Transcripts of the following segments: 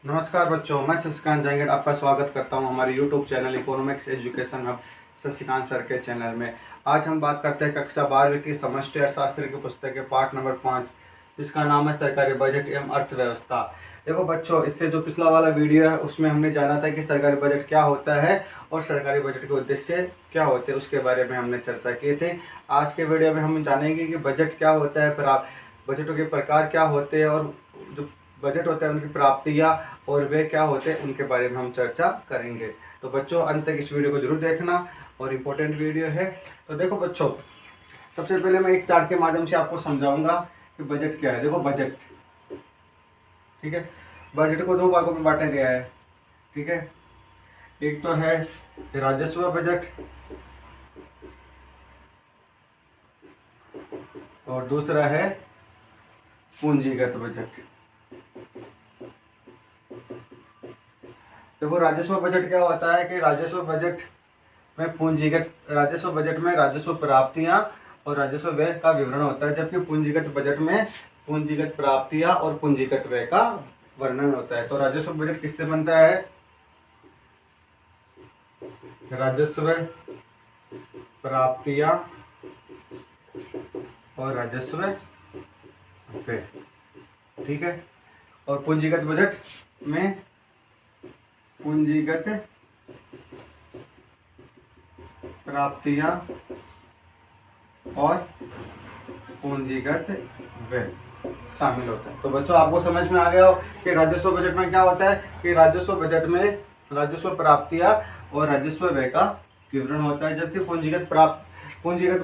नमस्कार बच्चों, मैं शशिकांत जांगड़ आपका स्वागत करता हूं हमारे YouTube channel economics education hub Shashikant sir के चैनल में। आज हम बात करते हैं कक्षा 12वीं की समष्टि अर्थशास्त्र की पुस्तक के पाठ नंबर 5, जिसका नाम है सरकारी बजट एवं अर्थव्यवस्था। देखो बच्चों, इससे जो पिछला वाला वीडियो है उसमें हमने जाना था कि सरकारी बजट क्या होता है और सरकारी बजट के उद्देश्य क्या होते हैं, उसके बारे में हमने चर्चा की थी। आज के वीडियो में हम जानेंगे कि बजट क्या होता है, बजटों के प्रकार क्या होते हैं और जो बजट होता है उनकी प्राप्तियाँ और वे क्या होते हैं उनके बारे में हम चर्चा करेंगे। तो बच्चों, अंत तक इस वीडियो को जरूर देखना और इम्पोर्टेंट वीडियो है। तो देखो बच्चों, सबसे पहले मैं एक चार्ट के माध्यम से आपको समझाऊंगा कि बजट क्या है। देखो बजट, ठीक है, बजट को दो भागों में बांटा गया है। ठीक है, एक तो है राजस्व बजट और दूसरा है पूंजीगत बजट। देखो राजस्व बजट क्या होता है कि राजस्व बजट में राजस्व प्राप्तियां और राजस्व व्यय का विवरण होता है, जबकि पूंजीगत बजट में पूंजीगत प्राप्तियां और पूंजीगत व्यय का वर्णन होता है। तो राजस्व बजट किससे बनता है? राजस्व प्राप्तियां और राजस्व व्यय, ठीक है। और पूंजीगत बजट में पूंजीगत प्राप्तियां और पूंजीगत व्यय शामिल होता है। तो बच्चों, आपको समझ में आ गया हो कि राजस्व बजट में क्या होता है कि राजस्व बजट में राजस्व प्राप्तियां और राजस्व व्यय का विवरण होता है, जबकि पूंजीगत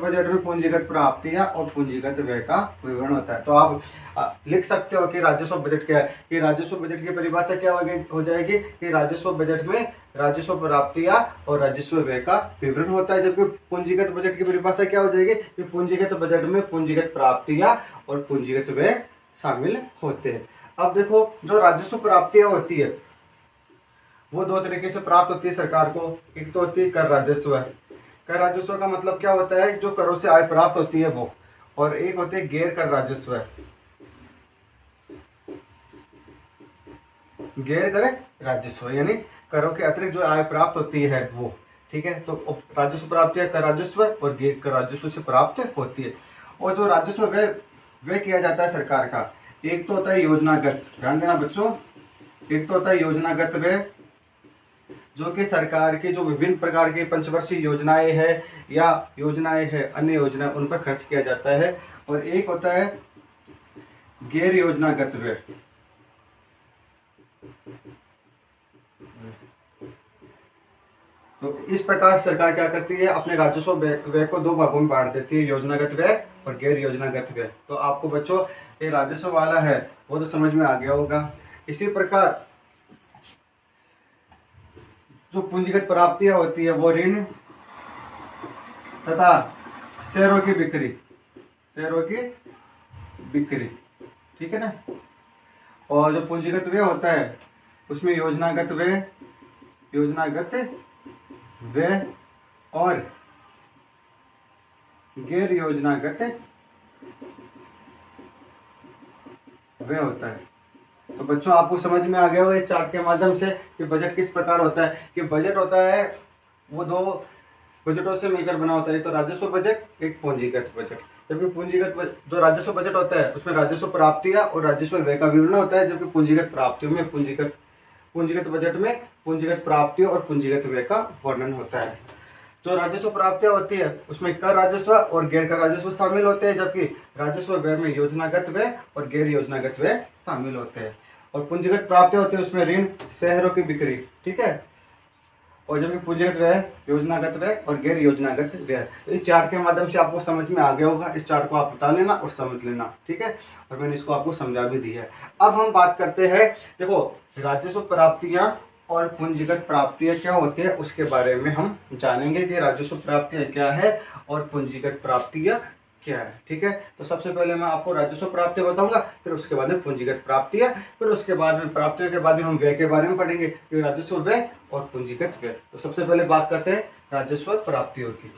बजट में पूंजीगत प्राप्तियां और पूंजीगत व्यय का विवरण होता है। तो आप लिख सकते हो कि राजस्व बजट क्या है। कि राजस्व बजट की परिभाषा क्या हो जाएगी कि राजस्व बजट में राजस्व प्राप्तियां और राजस्व व्यय का विवरण होता है, जबकि पूंजीगत बजट की परिभाषा क्या हो जाएगी कि पूंजीगत बजट में पूंजीगत प्राप्तियां और पूंजीगत व्यय शामिल होते हैं। अब देखो, जो राजस्व प्राप्तियां होती है वो दो तरीके से प्राप्त होती है सरकार को। एक तो होती है कर राजस्व। कर राजस्व का मतलब क्या होता है? जो करों से आय प्राप्त होती है वो। और एक होते हैं गैर कर राजस्व। गैर कर राजस्व यानी करों के अतिरिक्त जो आय प्राप्त होती है वो, ठीक है। तो राजस्व प्राप्ति कर राजस्व और गैर कर राजस्व से प्राप्त होती है। और जो राजस्व व्यय किया जाता है सरकार का, एक तो होता है योजनागत, ध्यान देना बच्चों, एक तो होता है योजनागत व्यय, जो कि सरकार की जो विभिन्न प्रकार की पंचवर्षीय योजनाएं है या योजनाएं है, अन्य योजनाएं, उन पर खर्च किया जाता है। और एक होता है गैर योजनागत व्यय। तो इस प्रकार सरकार क्या करती है, अपने राजस्व व्यय को दो भागों में बांट देती है, योजनागत व्यय और गैर योजनागत व्यय। तो आपको बच्चों ये राजस्व वाला है वो तो समझ में आ गया होगा। इसी प्रकार जो पूंजीगत प्राप्तियां होती है वो ऋण तथा शेयरों की बिक्री, ठीक है ना। और जो पूंजीगत व्यय होता है उसमें योजनागत व्यय और गैर योजनागत व्यय होता है। तो बच्चों, आपको समझ में आ गया होगा इस चार्ट के माध्यम से कि बजट किस प्रकार होता है। कि बजट होता है वो दो बजटों से मिलकर बना होता है, तो राजस्व बजट, एक पूंजीगत बजट। जबकि जो राजस्व बजट होता है उसमें राजस्व प्राप्तियां और राजस्व व्यय का विवरण होता है, जबकि पूंजीगत प्राप्तियों में पूंजीगत बजट में पूंजीगत प्राप्तियों और पूंजीगत व्यय का वर्णन होता है। जो राजस्व प्राप्तियां होती है उसमें कर राजस्व और गैर कर राजस्व शामिल होते हैं, जबकि राजस्व व्यय में योजनागत व्यय और गैर योजनागत व्यय शामिल होते हैं। और पूंजीगत प्राप्तियां होती है उसमें ऋण, शेयरों की बिक्री, ठीक है। और जबकि पूंजीगत व्यय, योजनागत व्यय और गैर योजनागत व्यय। इस चार्ट के माध्यम से आपको समझ में आ गया होगा। इस चार्ट को आप बता लेना और समझ लेना, ठीक है। और मैंने इसको आपको समझा भी दी है। अब हम बात करते हैं, देखो राजस्व प्राप्तियां और पूंजीगत प्राप्तियां क्या होती है उसके बारे में हम जानेंगे कि राजस्व प्राप्तियां क्या है और पूंजीगत प्राप्तियां क्या है, ठीक है। तो सबसे पहले मैं आपको राजस्व प्राप्तियां बताऊंगा, फिर उसके बाद में पूंजीगत प्राप्तियां, फिर उसके बाद में प्राप्तियों के बाद में हम व्यय के बारे में पढ़ेंगे कि राजस्व व्यय और पूंजीगत व्यय। तो सबसे पहले बात करते हैं राजस्व प्राप्तियों की।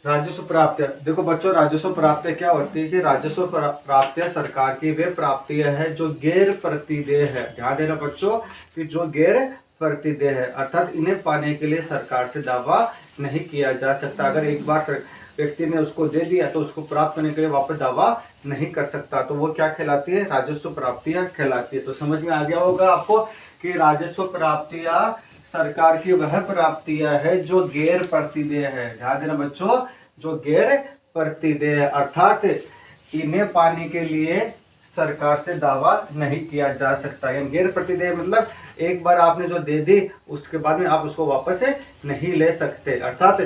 राजस्व प्राप्तियां, देखो बच्चों, राजस्व प्राप्तियां क्या होती है कि राजस्व प्राप्तियां सरकार की वे प्राप्तियां है जो गैर प्रतिदेय है। ध्यान देना बच्चों कि जो गैर प्रतिदेय है, अर्थात इन्हें पाने के लिए सरकार से दावा नहीं किया जा सकता। अगर एक बार व्यक्ति ने उसको दे दिया तो उसको प्राप्त करने के लिए वापस दावा नहीं कर सकता। तो वो क्या कहलाती है? राजस्व प्राप्तियां कहलाती है। तो समझ में आ गया होगा आपको कि राजस्व प्राप्तियां सरकार की वह प्राप्तियां है जो गैर प्रतिदेय है। ध्यान देना बच्चों, जो गैर प्रतिदेय है, अर्थात इन्हें पाने के लिए सरकार से दावा नहीं किया जा सकता। यानी गैर प्रतिदेय मतलब एक बार आपने जो दे दी उसके बाद में आप उसको वापस नहीं ले सकते। अर्थात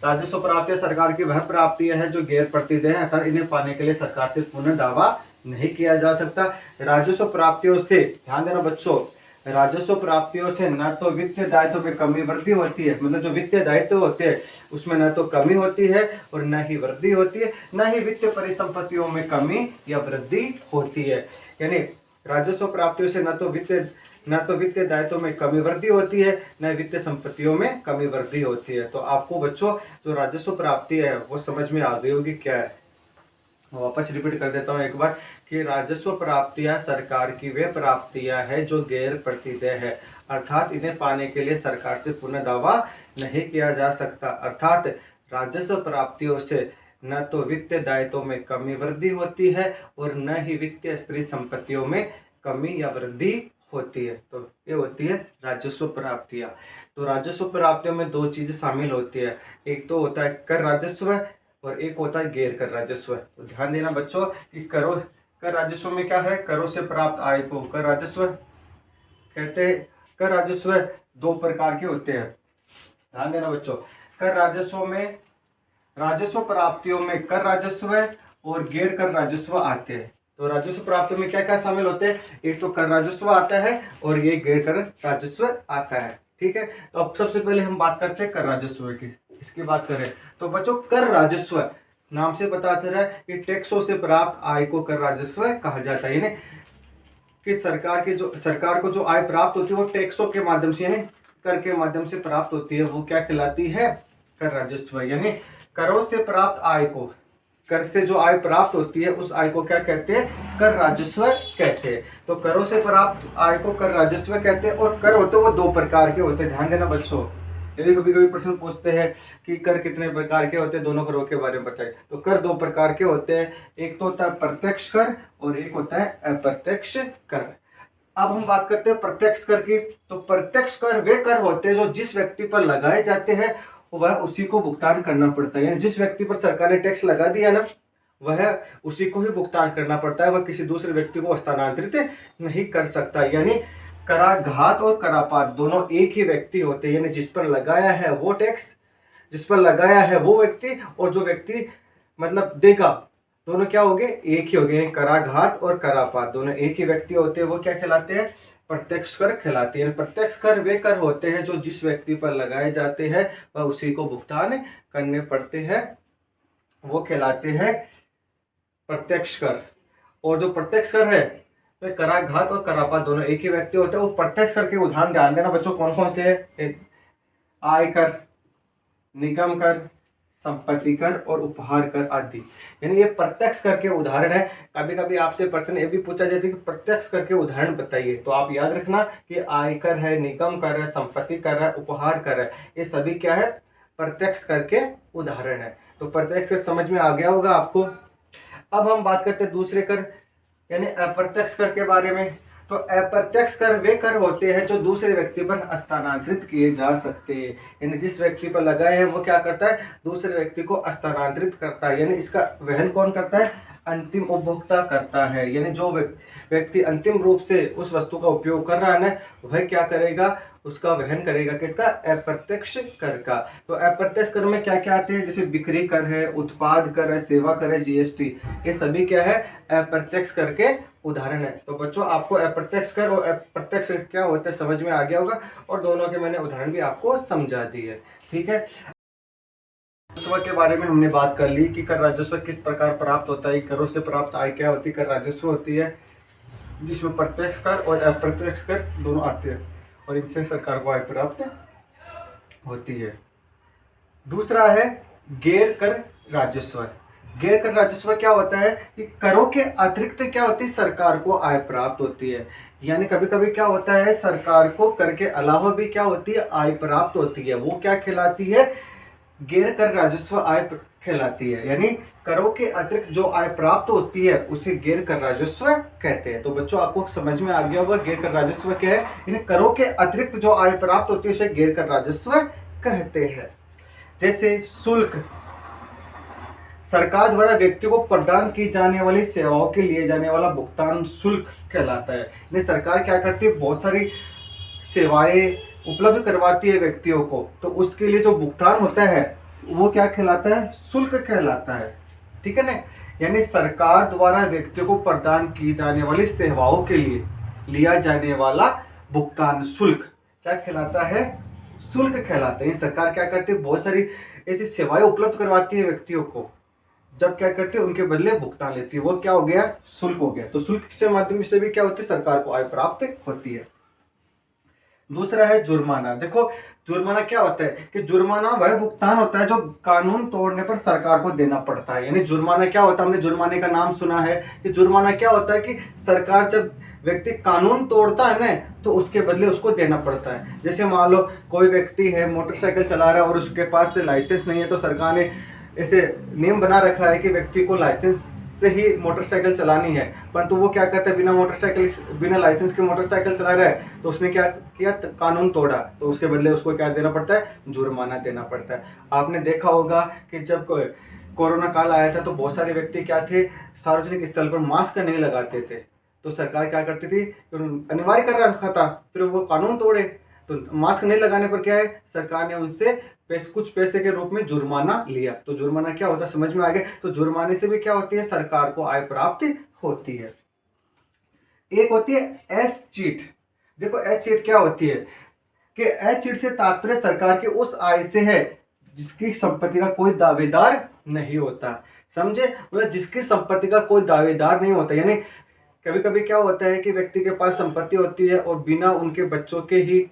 राजस्व प्राप्तियां सरकार की वह प्राप्तियां है जो गैर प्रतिदेय है, अर्थात इन्हें पाने के लिए सरकार से पुनः दावा नहीं किया जा सकता। राजस्व प्राप्तियों से, ध्यान देना बच्चों, राजस्व प्राप्तियों से न तो वित्तीय दायित्व में कमी वृद्धि होती है, मतलब जो वित्तीय दायित्व होते हैं उसमें न तो कमी होती है और न ही वृद्धि होती है, न ही वित्तीय परिसंपत्तियों में कमी या वृद्धि होती है। यानी राजस्व प्राप्तियों से न तो वित्तीय दायित्व में कमी वृद्धि होती है, न वित्तीय संपत्तियों में कमी वृद्धि होती है। तो आपको बच्चों जो राजस्व प्राप्ति है वो समझ में आ गई होगी क्या है। वापस रिपीट कर देता हूँ एक बार कि राजस्व प्राप्तियां सरकार की वे प्राप्तियां है जो गैर प्रतिदेय है, अर्थात इन्हें पाने के लिए सरकार से पुनः दावा नहीं किया जा सकता। अर्थात राजस्व प्राप्तियों से न तो वित्तीय दायित्वों में कमी वृद्धि होती है और न ही वित्तीय परिसंपत्तियों में कमी या वृद्धि होती है। तो ये होती है राजस्व प्राप्तियां। तो राजस्व प्राप्तियों में दो चीजें शामिल होती है, एक तो होता है कर राजस्व और एक होता है गैर कर राजस्व। तो ध्यान देना बच्चों कि कर राजस्व में क्या है? करों से प्राप्त आय को कर राजस्व कहते हैं। कर राजस्व दो प्रकार के होते हैं। ध्यान देना बच्चों, कर राजस्व में, राजस्व प्राप्तियों में कर राजस्व और गैर कर राजस्व आते हैं। तो राजस्व प्राप्तियों में क्या क्या शामिल होते हैं? एक तो कर राजस्व आता है और ये गैर कर राजस्व आता है। ठीक है, तो अब सबसे पहले हम बात करते हैं कर राजस्व की। इसकी बात करें तो बच्चों कर राजस्व नाम से पता चल रहा है कि टैक्सों से प्राप्त आय को कर राजस्व कहा जाता है। यानी कि सरकार को जो आय प्राप्त होती है वो टैक्सों के माध्यम से, यानी कर के माध्यम से प्राप्त होती है, वो क्या कहलाती है? कर राजस्व। यानी करों से प्राप्त आय को, कर से जो आय प्राप्त होती है उस आय को क्या कहते हैं? कर राजस्व कहते हैं। तो करों से प्राप्त आय को कर राजस्व कहते हैं। और कर होते वो दो प्रकार के होते हैं। ध्यान देना बच्चों, यदि कभी कभी प्रश्न पूछते हैं कि कर कितने प्रकार के होते हैं, दोनों करों के बारे में बताइए। तो कर दो प्रकार के होते हैं, एक तो होता है प्रत्यक्ष कर और एक होता है अप्रत्यक्ष कर। अब हम बात करते हैं प्रत्यक्ष कर की। तो प्रत्यक्ष कर वे कर होते हैं जो जिस व्यक्ति पर लगाए जाते हैं वह उसी को भुगतान करना पड़ता है। यानी जिस व्यक्ति पर सरकार ने टैक्स लगा दिया ना, वह उसी को ही भुगतान करना पड़ता है, वह किसी दूसरे व्यक्ति को हस्तांतरित नहीं कर सकता। यानी कराघात और करापात दोनों एक ही व्यक्ति होते हैं। यानी जिस पर लगाया है वो टैक्स, जिस पर लगाया है वो व्यक्ति, और जो व्यक्ति मतलब देगा, दोनों क्या हो गए? एक ही हो गए। कराघात और करापात दोनों एक ही व्यक्ति होते हैं, वो क्या कहलाते हैं? प्रत्यक्ष कर कहलाते हैं। प्रत्यक्ष कर वे कर होते हैं जो जिस व्यक्ति पर लगाए जाते हैं वह उसी को भुगतान करने पड़ते हैं, वो कहलाते हैं प्रत्यक्ष कर। और जो प्रत्यक्ष कर है तो कराघात और करापात दोनों एक ही व्यक्ति होते हैं। वो प्रत्यक्ष कर के उदाहरण ध्यान देना बच्चों कौन कौन से है? आयकर, निगम कर, संपत्ति कर और उपहार कर आदि। यानी ये प्रत्यक्ष कर के उदाहरण है। कभी कभी आपसे प्रश्न ये भी पूछा जाता है कि प्रत्यक्ष कर के उदाहरण बताइए, तो आप याद रखना कि आयकर है, निगम कर है, संपत्ति कर है, उपहार कर है, ये सभी क्या है? प्रत्यक्ष कर के उदाहरण है। तो प्रत्यक्ष कर समझ में आ गया होगा आपको। अब हम बात करते हैं दूसरे कर यानी अप्रत्यक्ष कर के बारे में। तो अप्रत्यक्ष कर वे कर होते हैं जो दूसरे व्यक्ति पर हस्तांतरित किए जा सकते हैं। यानी जिस व्यक्ति पर लगाए है वो क्या करता है? दूसरे व्यक्ति को हस्तांतरित करता है। यानी इसका वहन कौन करता है? अंतिम उपभोक्ता करता है। यानी जो व्यक्ति अंतिम रूप से उस वस्तु का उपयोग कर रहा है ना, वह क्या करेगा? उसका वहन करेगा। किसका? अप्रत्यक्ष कर का। तो अप्रत्यक्ष कर में क्या क्या आते हैं? जैसे बिक्री कर है, उत्पाद कर है, सेवा कर है, जीएसटी, ये सभी क्या है? अप्रत्यक्ष कर के उदाहरण है। तो बच्चों आपको अप्रत्यक्ष कर और अप्रत्यक्ष क्या होता है समझ में आ गया होगा, और दोनों के मैंने उदाहरण भी आपको समझा दी है। ठीक है, राजस्व के बारे में हमने बात कर ली कि कर राजस्व किस प्रकार प्राप्त होता है। करों से प्राप्त आय क्या होती है? कर राजस्व होती है, जिसमें प्रत्यक्ष कर और अप्रत्यक्ष कर दोनों आते हैं, और इनसे सरकार को आय प्राप्त होती है। दूसरा है गैर कर राजस्व। गैर कर राजस्व क्या होता है कि करों के अतिरिक्त क्या होती है, सरकार को आय प्राप्त होती है। यानी कभी कभी क्या होता है, सरकार को कर के अलावा भी क्या होती है, आय प्राप्त होती है। वो क्या कहलाती है, गैर कर राजस्व आय कहलाती है। यानी करों के अतिरिक्त जो आय प्राप्त होती है उसे गैर कर राजस्व कहते हैं। तो बच्चों आपको समझ में आ गया होगा गैर कर राजस्व क्या है। यानी करों के अतिरिक्त जो आय प्राप्त होती है उसे गैर कर राजस्व कहते हैं। जैसे शुल्क, सरकार द्वारा व्यक्ति को प्रदान की जाने वाली सेवाओं के लिए जाने वाला भुगतान शुल्क कहलाता है। यानी सरकार क्या करती है, बहुत सारी सेवाएं उपलब्ध करवाती है व्यक्तियों को, तो उसके लिए जो भुगतान होता है वो क्या कहलाता है, शुल्क कहलाता है। ठीक है ना। यानी सरकार द्वारा व्यक्तियों को प्रदान की जाने वाली सेवाओं के लिए लिया जाने वाला भुगतान शुल्क क्या कहलाता है, शुल्क कहलाता है। सरकार क्या करती है, बहुत सारी ऐसी सेवाएं उपलब्ध करवाती है व्यक्तियों को, जब क्या करते हैं उनके बदले भुगतान लेती है, वो क्या हो गया, शुल्क हो गया। तो शुल्क के माध्यम से भी क्या होती है, सरकार को आय प्राप्त होती है। दूसरा है जुर्माना। देखो जुर्माना क्या होता है कि जुर्माना वह भुगतान होता है जो कानून तोड़ने पर सरकार को देना पड़ता है। यानी जुर्माना क्या होता है, हमने जुर्माने का नाम सुना है कि जुर्माना क्या होता है कि सरकार जब व्यक्ति कानून तोड़ता है ना तो उसके बदले उसको देना पड़ता है। जैसे मान लो कोई व्यक्ति है मोटरसाइकिल चला रहा है और उसके पास लाइसेंस नहीं है, तो सरकार ने ऐसे नियम बना रखा है कि व्यक्ति को लाइसेंस से ही मोटरसाइकिल चलानी है, परंतु वो क्या करता है, बिना लाइसेंस के मोटरसाइकिल चला रहा है, तो उसने क्या किया, कानून तोड़ा, तो उसके बदले उसको क्या देना पड़ता है, जुर्माना देना पड़ता है। आपने देखा होगा कि जब कोरोना काल आया था तो बहुत सारे व्यक्ति क्या थे, सार्वजनिक स्थल पर मास्क नहीं लगाते थे, तो सरकार क्या करती थी, अनिवार्य कर रखा था, फिर वो कानून तोड़े, तो मास्क नहीं लगाने पर क्या है, सरकार ने उनसे कुछ पैसे के रूप में जुर्माना लिया। तो जुर्माना क्या होता है समझ में आ गया। तो जुर्माने से भी क्या होती है, सरकार को आय प्राप्त होती है। एक होती है एस चीट। देखो एस चीट क्या होती है कि एस चीट से तात्पर्य सरकार की उस आय से है जिसकी संपत्ति का कोई दावेदार नहीं होता। समझे, मतलब जिसकी संपत्ति का कोई दावेदार नहीं होता। यानी कभी कभी क्या होता है कि व्यक्ति के पास संपत्ति होती है और बिना उनके बच्चों के ही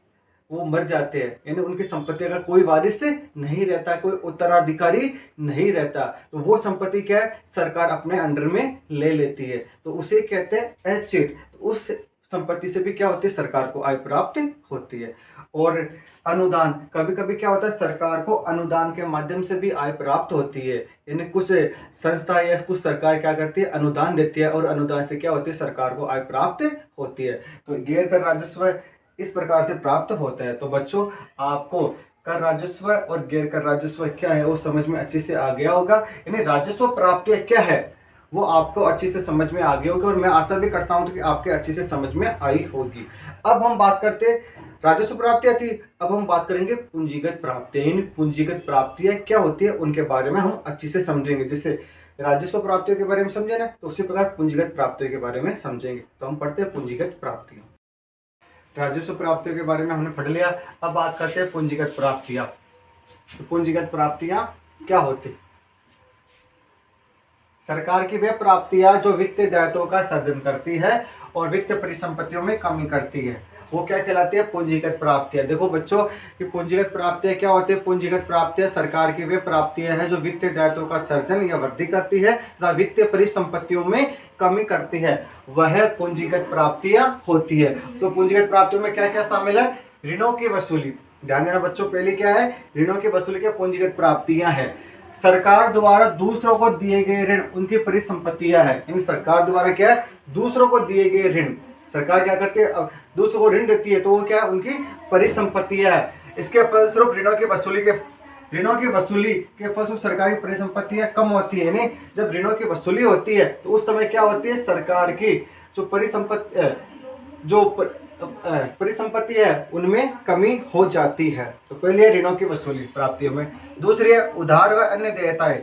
वो मर जाते हैं, यानी उनकी संपत्ति का कोई वारिस नहीं रहता, कोई उत्तराधिकारी नहीं रहता, तो वो संपत्ति क्या है, सरकार अपने अंडर में ले लेती है, तो उसे कहते हैं एस चीट। उस संपत्ति से भी क्या होती है, सरकार को आय प्राप्त होती है। और अनुदान, कभी कभी क्या होता है, सरकार को अनुदान के माध्यम से भी आय प्राप्त होती है। यानी कुछ संस्था या कुछ सरकार क्या करती है, अनुदान देती है, और अनुदान से क्या होती है, सरकार को आय प्राप्त होती है। तो गैर कर राजस्व इस प्रकार से प्राप्त होता है। तो बच्चों आपको कर राजस्व और गैर कर राजस्व क्या है वो समझ में अच्छे से आ गया होगा। यानी राजस्व प्राप्ति क्या है वो आपको अच्छे से समझ में आ गई होगी, और मैं आशा भी करता हूं कि आपके अच्छे से समझ में आई होगी। अब हम बात करते, राजस्व प्राप्तियां थी, अब हम बात करेंगे पूंजीगत प्राप्तियां। इन पूंजीगत प्राप्तियां क्या होती है उनके बारे में हम अच्छे से समझेंगे। जैसे राजस्व प्राप्तियों के बारे में समझे ना, तो उसी प्रकार पूंजीगत प्राप्तियों के बारे में समझेंगे। तो हम पढ़ते हैं पूंजीगत प्राप्तियां। राजस्व प्राप्तियों के बारे में हमने पढ़ लिया। अब बात करते हैं पूंजीगत प्राप्तियां। तो पूंजीगत प्राप्तियां क्या होती, सरकार की वे प्राप्तियां जो वित्तीय दायित्वों का सर्जन करती है और वित्तीय परिसंपत्तियों में कमी करती है, वो क्या कहलाती है, पूंजीगत प्राप्तियां। देखो बच्चों कि पूंजीगत प्राप्तियां क्या होती है, पूंजीगत प्राप्तियां सरकार की वे प्राप्तियां है जो वित्तीय दायित्वों का सर्जन या वृद्धि करती है तथा वित्तीय परिसंपत्तियों में कमी करती है, वह पूंजीगत प्राप्तियां होती है। तो पूंजीगत प्राप्तियों में क्या क्या शामिल है, ऋणों की वसूली। ध्यान देना बच्चों, पहले क्या है, ऋणों की वसूली के पूंजीगत प्राप्तियां है। सरकार द्वारा दूसरों को दिए गए ऋण उनकी परिसंपत्तियां है। यानी सरकार द्वारा क्या है, दूसरों को दिए गए ऋण, सरकार क्या करती है, अब दूसरों को ऋण देती है तो वो क्या है, उनकी परिसंपत्तियां है। इसके फलस्वरूप ऋणों की वसूली के फलस्वरूप सरकारी परिसंपत्तियां कम होती है। यानी जब ऋणों की वसूली होती है तो उस समय क्या होती है, सरकार की जो परिसंपत्ति है उनमें कमी हो जाती है। तो पहले ऋणों की वसूली प्राप्तियों में। दूसरी है उधार व अन्य देयताएं।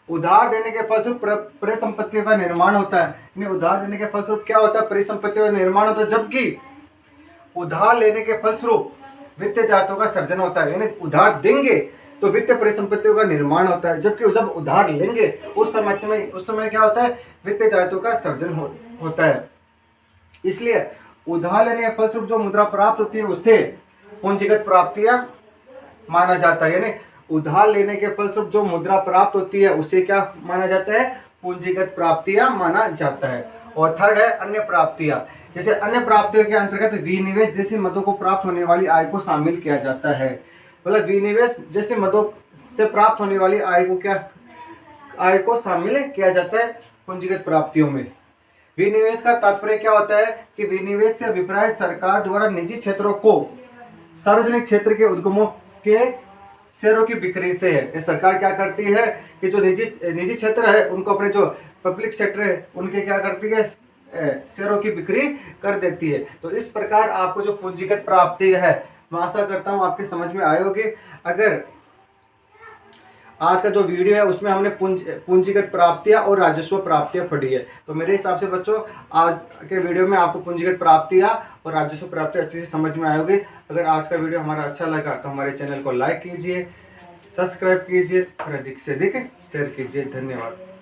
उधार देने के फलस्वरूप परिसंपत्तियों का निर्माण होता है। उधार देने के फलस्वरूप क्या होता है, परिसंपत्तियों का निर्माण होता है, जबकि उधार लेने के फलस्वरूप वित्तीय दायित्वों का सर्जन होता है। यानी उधार देंगे तो वित्तीय परिसंपत्तियों का निर्माण होता है, जबकि जब उधार लेंगे उस समय क्या होता है, वित्तीय दायित्वों का सर्जन होता है। इसलिए उधार लेने के फलस्वरूप जो मुद्रा प्राप्त होती है उसे पूंजीगत प्राप्तियां माना जाता है। यानी उधार लेने के फलस्वरूप जो मुद्रा प्राप्त होती है उसे क्या माना जाता है, पूंजीगत प्राप्तियां माना जाता है। और थर्ड है अन्य प्राप्तियां। जैसे अन्य प्राप्तियों के अंतर्गत विनिवेश जैसी मदों को प्राप्त होने वाली आय को शामिल किया जाता है। मतलब विनिवेश जैसे मदों से प्राप्त होने वाली आय को शामिल किया जाता है पूंजीगत प्राप्तियों में। विनिवेश का तात्पर्य क्या होता है कि विनिवेश से अभिप्राय सरकार द्वारा निजी क्षेत्रों को सार्वजनिक क्षेत्र के उद्यमों के शेयरों की बिक्री से है। ये सरकार क्या करती है कि जो निजी क्षेत्र है उनको अपने जो पब्लिक सेक्टर है उनके क्या करती है, शेयरों की बिक्री कर देती है। तो इस प्रकार आपको जो पूंजीगत प्राप्ति है मैं आशा करता हूँ आपके समझ में आए होगी। अगर आज का जो वीडियो है उसमें हमने पूंजीगत प्राप्तियां और राजस्व प्राप्तियां पढ़ी है, तो मेरे हिसाब से बच्चों आज के वीडियो में आपको पूंजीगत प्राप्तियां और राजस्व प्राप्तियां अच्छे से समझ में आएगी। अगर आज का वीडियो हमारा अच्छा लगा तो हमारे चैनल को लाइक कीजिए, सब्सक्राइब कीजिए और अधिक से अधिक शेयर कीजिए। धन्यवाद।